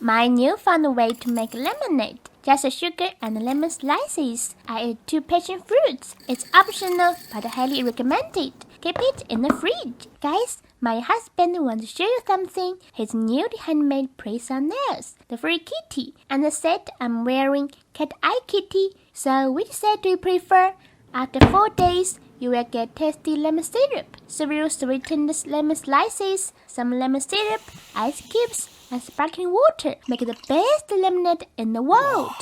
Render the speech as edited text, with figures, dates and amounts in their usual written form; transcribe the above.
My new fun way to make lemonade. Just sugar and lemon slices. I add 2 passion fruits. It's optional but highly recommended. Keep it in the fridge. Guys, my husband wants to show you something. His newly handmade press-on nails. The furry kitty. And the set I'm wearing cat eye kitty. So which set do you prefer? After 4 days, you will get tasty lemon syrup, several sweetened lemon slices, some lemon syrup, ice cubes, and sparkling water. Make the best lemonade in the world.